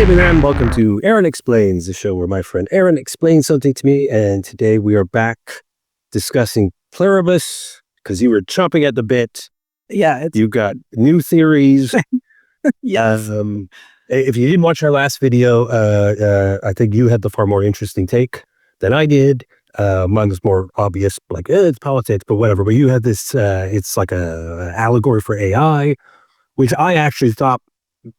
Hey everyone, welcome to Erin Explains, the show where my friend Erin explains something to me, and today we are back discussing PLUR1BUS because you were chomping at the bit. Yeah. You got new theories. Yes. If you didn't watch our last video, I think you had the far more interesting take than I did. Mine was more obvious, like, it's politics, but whatever. But you had this, it's like a allegory for AI, which I actually thought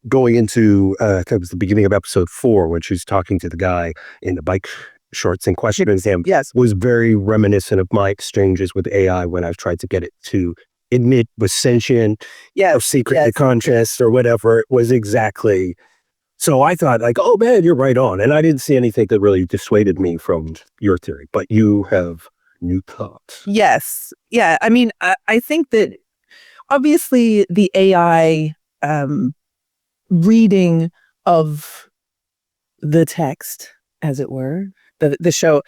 going into, it was the beginning of episode 4 when she's talking to the guy in the bike shorts and questioning him, Yes. was very reminiscent of my exchanges with AI when I've tried to get it to admit was sentient, or secretly conscious or whatever. It was exactly. So I thought, like, oh man, you're right on. And I didn't see anything that really dissuaded me from your theory, but you have new thoughts. Yes. Yeah. I mean, I think that obviously the AI reading of the text, as it were, the show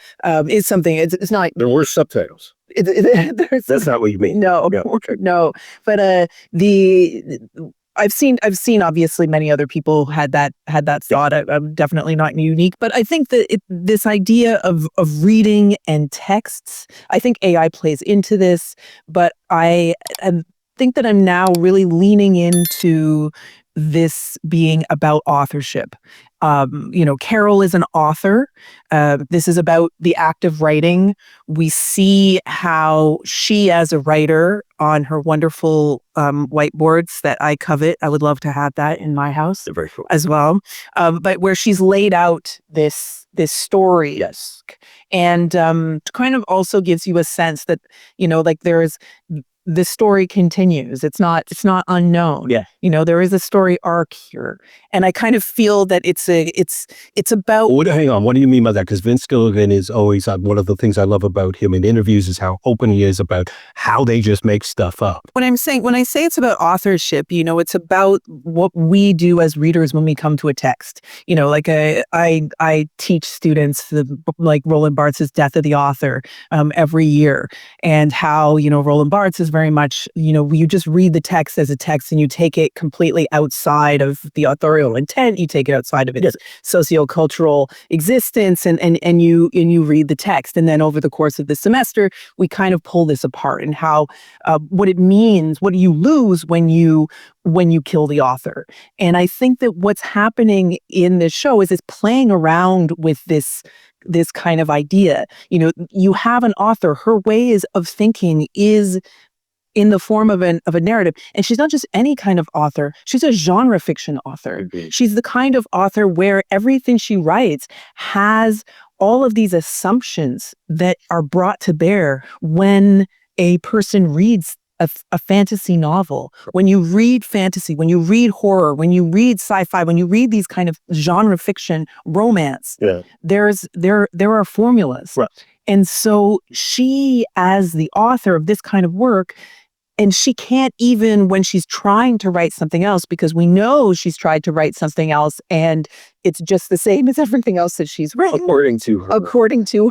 is something. It's not. There were subtitles. That's not what you mean. No. Yeah, okay. No. But I've seen obviously many other people had that thought. I'm definitely not unique, but I think that this idea of reading and texts, I think AI plays into this, but I think that I'm now really leaning into this being about authorship. Carol is an author. This is about the act of writing. We see how she, as a writer, on her wonderful whiteboards that I covet, I would love to have that in my house Very cool. as well. But where she's laid out this story. Yes. And kind of also gives you a sense that, like the story continues. It's not unknown. Yeah. There is a story arc here. And I kind of feel that it's about. Hang on. What do you mean by that? Because Vince Gilligan is always, one of the things I love about him in interviews is how open he is about how they just make stuff up. When I say it's about authorship, it's about what we do as readers when we come to a text. Like I teach students like Roland Barthes' Death of the Author every year, and how, Roland Barthes is very much, you just read the text as a text and you take it completely outside of the authorial intent. You take it outside of its sociocultural existence and you read the text. And then over the course of the semester, we kind of pull this apart and how, what it means, what do you lose when you kill the author? And I think that what's happening in this show is it's playing around with this kind of idea. You have an author, her ways of thinking is in the form of a narrative. And she's not just any kind of author. She's a genre fiction author. Mm-hmm. She's the kind of author where everything she writes has all of these assumptions that are brought to bear when a person reads a fantasy novel. When you read fantasy, when you read horror, when you read sci-fi, when you read these kind of genre fiction romance, there are formulas. Right. And so she, as the author of this kind of work, and she can't even when she's trying to write something else, because we know she's tried to write something else and it's just the same as everything else that she's written. According to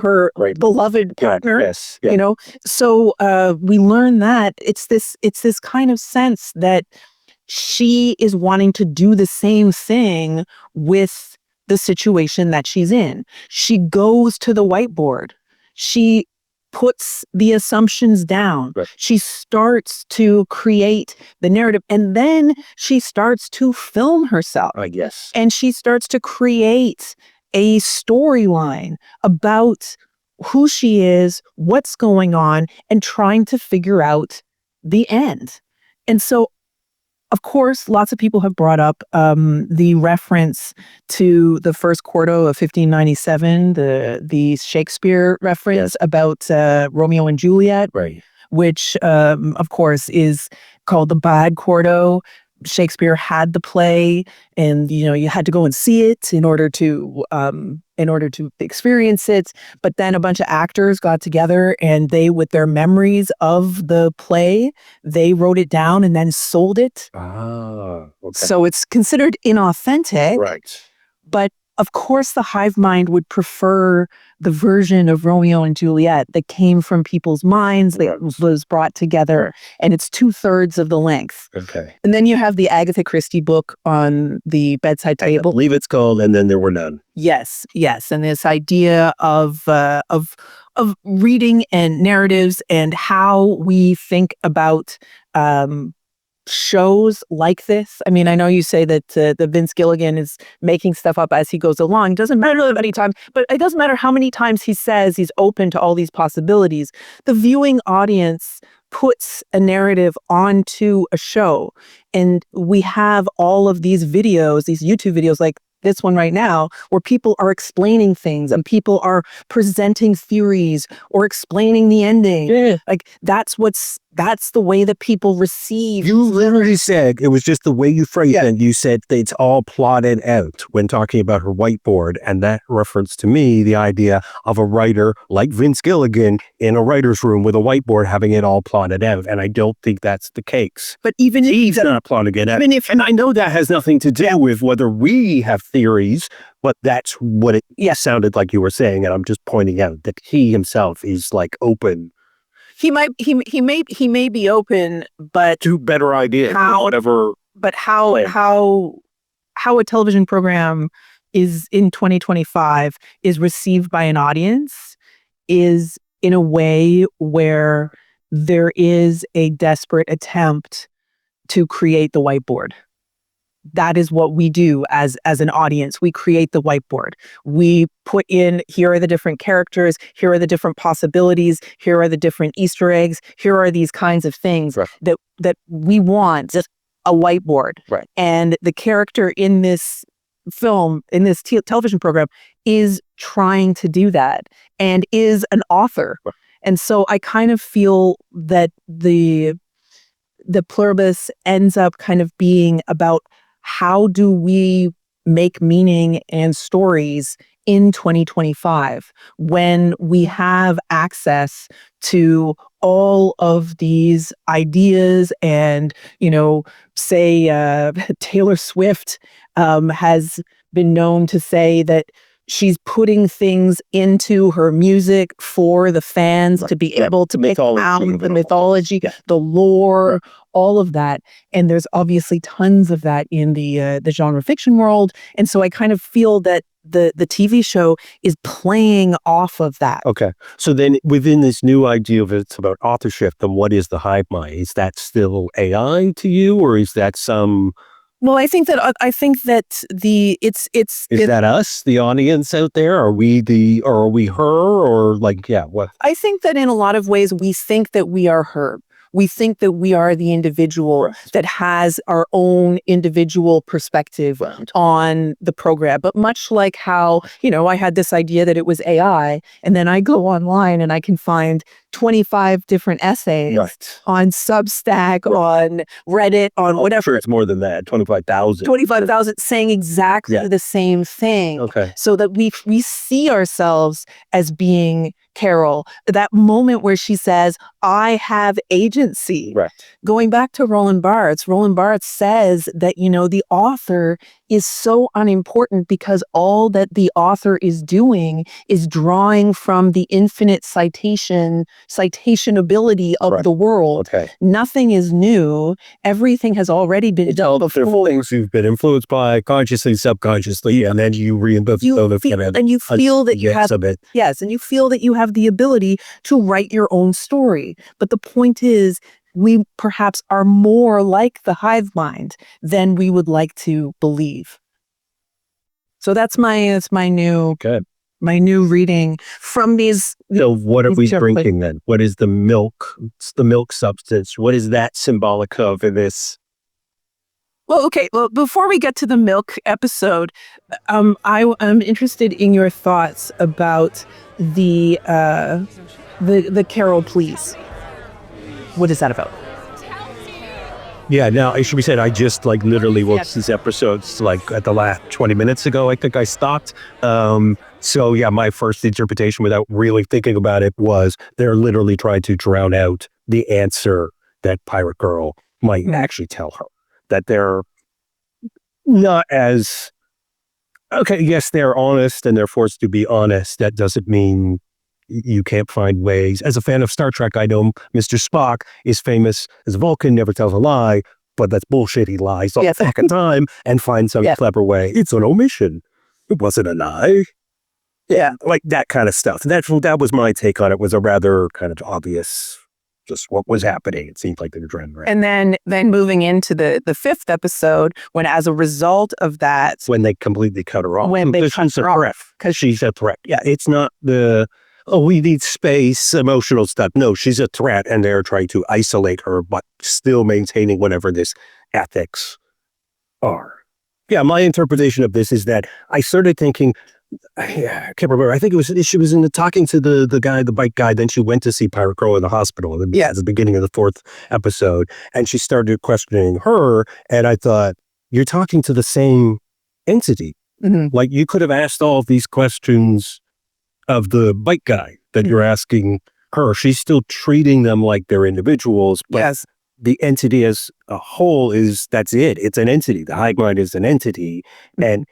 her right. beloved partner. Yes. Yeah. So we learn that it's this kind of sense that she is wanting to do the same thing with the situation that she's in. She goes to the whiteboard. She puts the assumptions down. Right. She starts to create the narrative, and then she starts to film herself. Yes. And she starts to create a storyline about who she is, what's going on, and trying to figure out the end. And so, of course, lots of people have brought up the reference to the first quarto of 1597, the Shakespeare reference about Romeo and Juliet, right? Which, of course, is called the Bad Quarto. Shakespeare had the play, and you had to go and see it in order to experience it. But then a bunch of actors got together, and they, with their memories of the play, they wrote it down and then sold it. Ah, okay. So it's considered inauthentic. Right. But of course, the hive mind would prefer the version of Romeo and Juliet that came from people's minds, that was brought together, and it's 2/3 of the length. Okay. And then you have the Agatha Christie book on the bedside I table. believe it's called And Then There Were None. Yes, yes, and this idea of reading and narratives and how we think about shows like this. I mean, I know you say that the Vince Gilligan is making stuff up as he goes along. Doesn't matter how many times, but it doesn't matter how many times he says he's open to all these possibilities. The viewing audience puts a narrative onto a show, and we have all of these videos, these YouTube videos like this one right now, where people are explaining things and people are presenting theories or explaining the ending. Yeah. Like that's the way that people receive. You literally said, it was just the way you phrased it. You said that it's all plotted out when talking about her whiteboard. And that referenced to me the idea of a writer like Vince Gilligan in a writer's room with a whiteboard having it all plotted out. And I don't think that's the case. But even if He's not plotting it out. And I know that has nothing to do with whether we have theories, but that's what it sounded like you were saying. And I'm just pointing out that he himself is like open. He may be open, but to better ideas. How a television program is in 2025 is received by an audience is in a way where there is a desperate attempt to create the whiteboard. That is what we do as an audience. We create the whiteboard. We put in, here are the different characters, here are the different possibilities, here are the different Easter eggs, here are these kinds of things that we want, just a whiteboard. Right. And the character in this film, in this television program, is trying to do that and is an author. Right. And so I kind of feel that the PLUR1BUS ends up kind of being about how do we make meaning and stories in 2025 when we have access to all of these ideas and, say Taylor Swift has been known to say that she's putting things into her music for the fans to be able to make out the mythology, the lore, all of that. And there's obviously tons of that in the genre fiction world. And so I kind of feel that the TV show is playing off of that. Okay. So then within this new idea of it's about authorship, then what is the hive mind? Is that still AI to you, or is that some... Well, I think that it's that us, the audience out there? Are we her, or what? I think that in a lot of ways we think that we are her. We think that we are the individual that has our own individual perspective on the program. But much like how, I had this idea that it was AI, and then I go online and I can find 25 different essays on Substack, on Reddit, on whatever. Sure, it's more than that, 25,000. 25,000 saying exactly the same thing. Okay. So that we see ourselves as being Carol. That moment where she says, I have agency. Right. Going back to Roland Barthes says that, the author is so unimportant because all that the author is doing is drawing from the infinite citation ability of the world. Okay. Nothing is new. Everything has already been done before. There are things you've been influenced by consciously, subconsciously, and then you reinvent and you feel that you have and you feel that you have the ability to write your own story. But the point is, we perhaps are more like the hive mind than we would like to believe. So that's my new reading from these. So what are we drinking then? What is the milk? It's the milk substance. What is that symbolic of in this? Well, okay. Well, before we get to the milk episode, I'm interested in your thoughts about the Carol Please. What is that about? Yeah, now it should be said, I just literally watched these episodes at the last 20 minutes ago. I think I stopped. So yeah, my first interpretation without really thinking about it was they're literally trying to drown out the answer that Pirate Girl might actually tell her. That they're not as Okay, yes, they're honest and they're forced to be honest. That doesn't mean you can't find ways. As a fan of Star Trek, I know Mr. Spock is famous as Vulcan, never tells a lie, but that's bullshit. He lies all the fucking time and finds some clever way. It's an omission. It wasn't a lie. Yeah, like that kind of stuff. That was my take on it, was a rather kind of obvious, just what was happening. It seemed like they were trying to. And then moving into the fifth episode, when as a result of that, when they completely cut her off. When they cut her off. Because she's a threat. Yeah, it's not the, oh, we need space, emotional stuff. No, she's a threat, and they're trying to isolate her, but still maintaining whatever this ethics are. Yeah, my interpretation of this is that I started thinking, I can't remember. I think it was she was talking to the guy, the bike guy. Then she went to see Pirate Girl in the hospital at the beginning of the fourth episode, and she started questioning her. And I thought, you're talking to the same entity. Like, you could have asked all of these questions of the bike guy that you're asking her. She's still treating them like they're individuals, but the entity as a whole that's it. It's an entity. The hive mind is an entity, and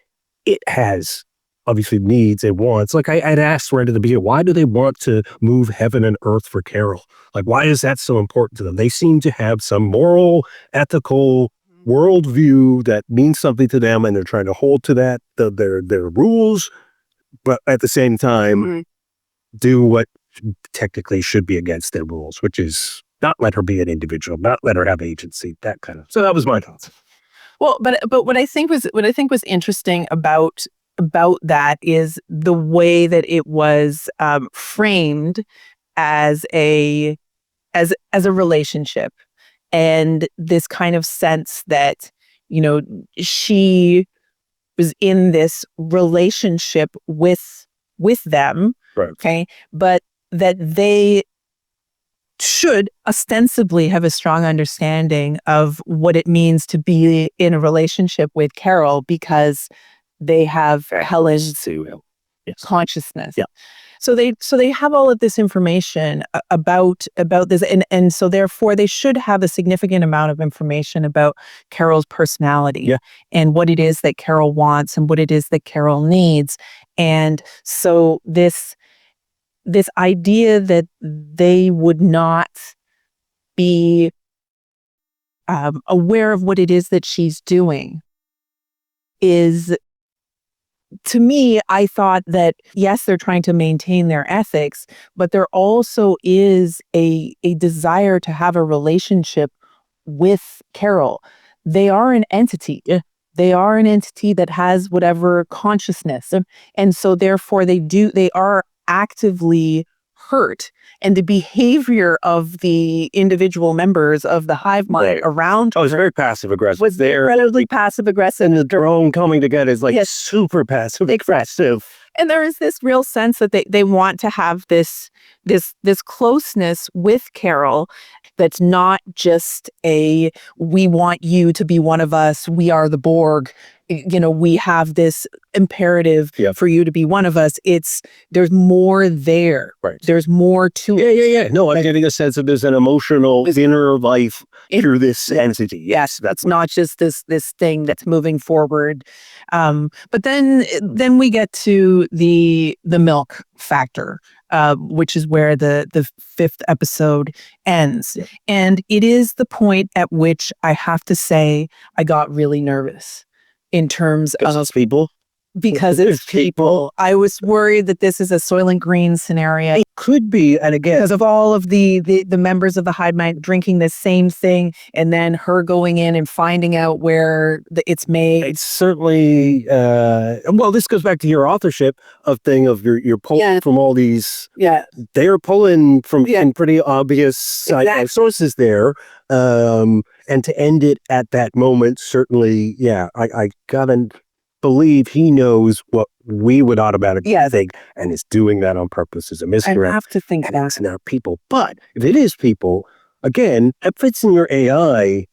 it has obviously needs and wants. Like I'd asked right at the beginning, why do they want to move heaven and earth for Carol? Like, why is that so important to them? They seem to have some moral, ethical worldview that means something to them, and they're trying to hold to that, their rules, but at the same time, do what technically should be against their rules, which is not let her be an individual, not let her have agency, that kind of. So that was my thoughts. Well, but what I think was interesting about that is the way that it was framed as a relationship, and this kind of sense that, you know, she was in this relationship with them, right? Okay, but that they should ostensibly have a strong understanding of what it means to be in a relationship with Carol, because they have Helen's consciousness. Yeah. So they have all of this information about this, and so therefore they should have a significant amount of information about Carol's personality and what it is that Carol wants and what it is that Carol needs. And so this idea that they would not be aware of what it is that she's doing is, to me, I thought that, yes, they're trying to maintain their ethics, but there also is a desire to have a relationship with Carol. They are an entity. They are an entity that has whatever consciousness. And so therefore they are actively hurt, and the behavior of the individual members of the hive mind around it's very passive aggressive. Was incredibly passive aggressive. And the drone coming together is like super passive aggressive. And there is this real sense that they want to have this closeness with Carol that's not just we want you to be one of us, we are the Borg, you know, we have this imperative for you to be one of us. There's more there. Right. There's more to it. Yeah. No, I'm getting a sense of there's an emotional inner life through this entity. Yes, that's not just this thing that's moving forward. But then we get to the milk factor, which is where the fifth episode ends. And it is the point at which I have to say I got really nervous in terms of people. Because it's people. I was worried that this is a Soylent Green scenario. It could be, and again, because of all of the members of the hive mind drinking the same thing, and then her going in and finding out where it's made. It's certainly well, this goes back to your authorship of you're pulling from all these. Yeah, they're pulling from pretty obvious sources there, and to end it at that moment, certainly, I gotta believe he knows what we would automatically think, and is doing that on purpose as a misdirect. I have to think that it's not people. But if it is people, again, it fits in your AI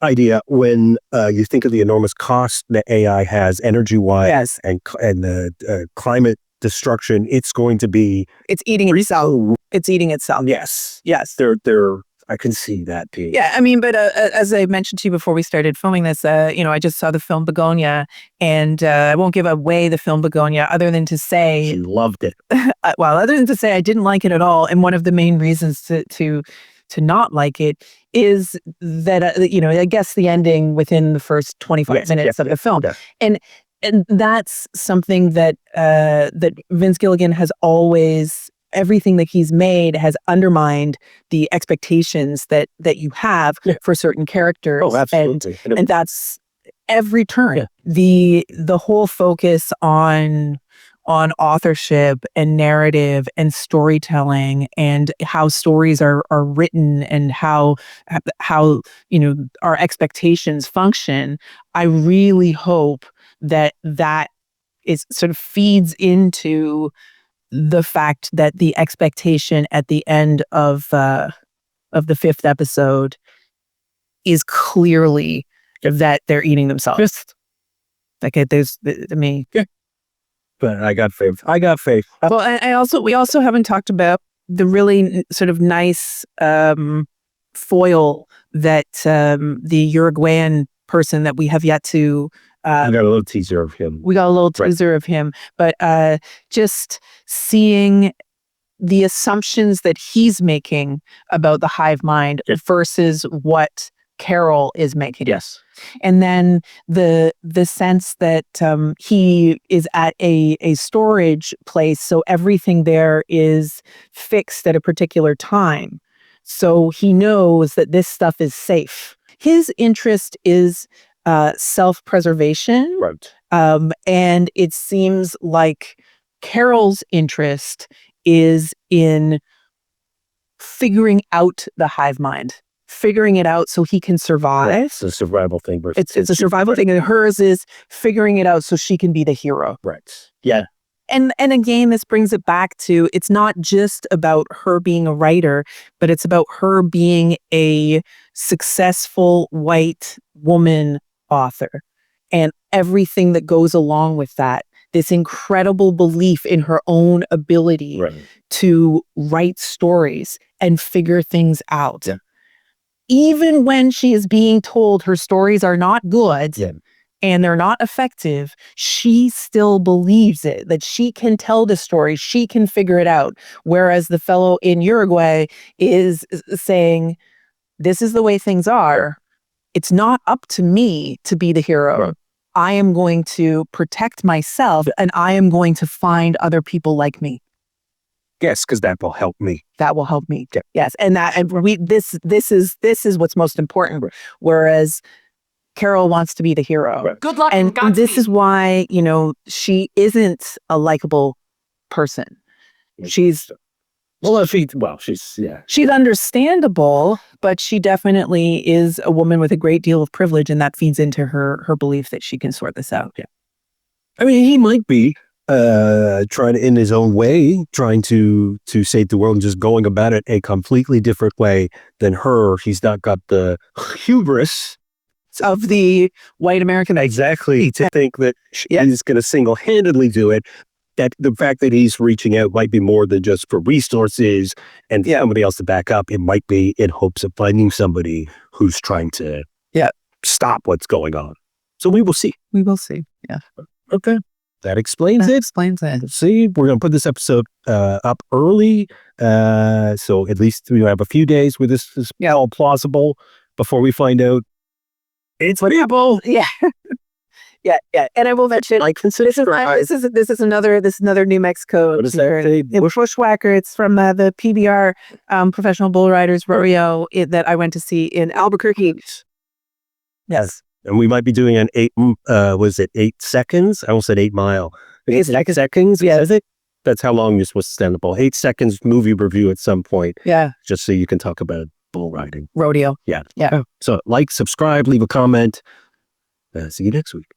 idea when you think of the enormous cost that AI has energy-wise and the climate destruction. It's going to be... It's eating itself. It's eating itself. Yes. Yes. They're I can see that being. Yeah, I mean, but as I mentioned to you before we started filming this, I just saw the film Begonia, and I won't give away the film Begonia other than to say, She loved it. other than to say I didn't like it at all, and one of the main reasons to not like it is that I guess the ending within the first 25 minutes of the film, and that's something that that Vince Gilligan has always. Everything that he's made has undermined the expectations that you have for certain characters. Oh, absolutely. And that's every turn. Yeah. The whole focus on authorship and narrative and storytelling and how stories are written and how our expectations function. I really hope that is sort of feeds into the fact that the expectation at the end of the 5th episode is clearly that they're eating themselves. Like but I got faith. Well, we also haven't talked about the really sort of nice foil that the Uruguayan person that we have yet to. I got a little teaser of him. Of him, but just seeing the assumptions that he's making about the hive mind versus what Carol is making. Yes. And then the sense that he is at a storage place, so everything there is fixed at a particular time. So he knows that this stuff is safe. His interest is self-preservation. Right. And it seems like Carol's interest is in figuring out the hive mind, figuring it out so he can survive. Right. It's a survival thing. It's a survival thing. And hers is figuring it out so she can be the hero. Right. Yeah. And again, this brings it back to, it's not just about her being a writer, but it's about her being a successful white woman author and everything that goes along with that. This incredible belief in her own ability to write stories and figure things out. Yeah. Even when she is being told her stories are not good and they're not effective, she still believes it, that she can tell the story, she can figure it out. Whereas the fellow in Uruguay is saying, this is the way things are. It's not up to me to be the hero. Right. I am going to protect myself and I am going to find other people like me. Yes, because that will help me. That will help me. Yeah. Yes. And this is what's most important. Right. Whereas Carol wants to be the hero. Right. Good luck. And this is why, she isn't a likable person. She's she's understandable, but she definitely is a woman with a great deal of privilege, and that feeds into her belief that she can sort this out. Yeah. I mean, he might be trying to, in his own way, trying to save the world and just going about it a completely different way than her. He's not got the hubris of the white American. Exactly. To think that he's going to single-handedly do it. That the fact that he's reaching out might be more than just for resources and somebody else to back up. It might be in hopes of finding somebody who's trying to stop what's going on. So we will see. We will see. Yeah. Okay. That explains it. See, we're going to put this episode up early. So at least we have a few days where this is all plausible before we find out it's viable. Yeah. Yeah. And I will mention, this is another New Mexico. What is that? Bushwhacker. It's from the PBR Professional Bull Riders Rodeo that I went to see in Albuquerque. Yes. And we might be doing an 8 seconds? I almost said 8 mile. 8 seconds? Yeah. Is it? That's how long you're supposed to stand the bull. 8 seconds movie review at some point. Yeah. Just so you can talk about bull riding. Rodeo. Yeah. So subscribe, leave a comment. See you next week.